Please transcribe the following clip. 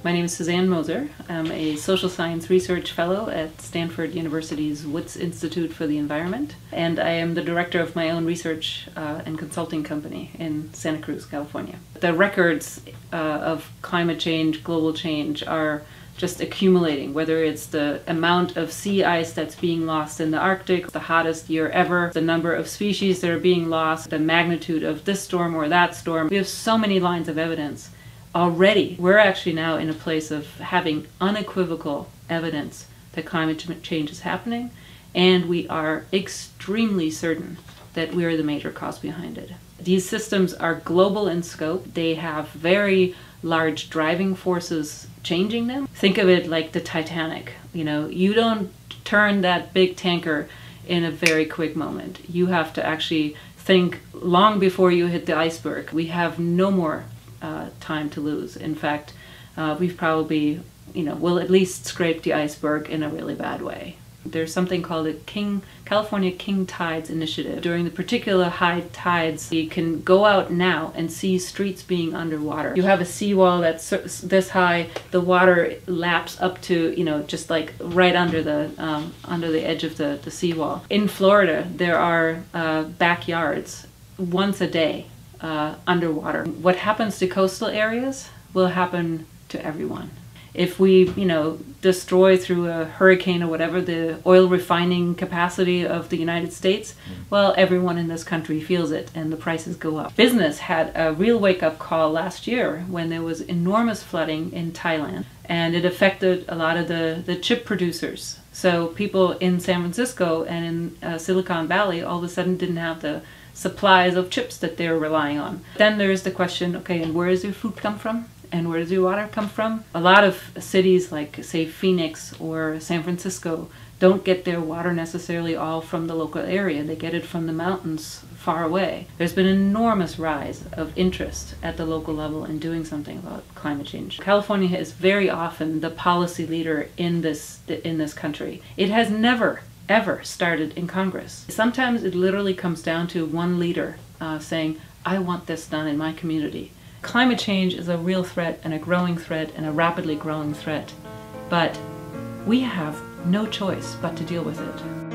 My name is Suzanne Moser. I'm a social science research fellow at Stanford University's Woods Institute for the Environment, and I am the director of my own research and consulting company in Santa Cruz, California. The records of climate change, global change, are just accumulating, whether it's the amount of sea ice that's being lost in the Arctic, the hottest year ever, the number of species that are being lost, the magnitude of this storm or that storm. We have so many lines of evidence. Already, we're actually now in a place of having unequivocal evidence that climate change is happening, and we are extremely certain that we are the major cause behind it. These systems are global in scope. They have very large driving forces changing them. Think of it like the Titanic. You don't turn that big tanker in a very quick moment. You have to actually think long before you hit the iceberg. We have no more time to lose. In fact, we've probably, we'll at least scrape the iceberg in a really bad way. There's something called the California King Tides Initiative. During the particular high tides, you can go out now and see streets being underwater. You have a seawall that's this high, the water laps up to, just like right under the edge of the seawall. In Florida, there are backyards once a day underwater. What happens to coastal areas will happen to everyone. If we, destroy through a hurricane or whatever the oil refining capacity of the United States, well, everyone in this country feels it and the prices go up. Business had a real wake-up call last year when there was enormous flooding in Thailand, and it affected a lot of the chip producers. So people in San Francisco and in Silicon Valley all of a sudden didn't have the supplies of chips that they're relying on. Then there's the question, okay, and where does your food come from? And where does your water come from? A lot of cities like, say, Phoenix or San Francisco don't get their water necessarily all from the local area. They get it from the mountains far away. There's been an enormous rise of interest at the local level in doing something about climate change. California is very often the policy leader in this country. It has never ever started in Congress. Sometimes it literally comes down to one leader saying, I want this done in my community. Climate change is a real threat and a growing threat and a rapidly growing threat, but we have no choice but to deal with it.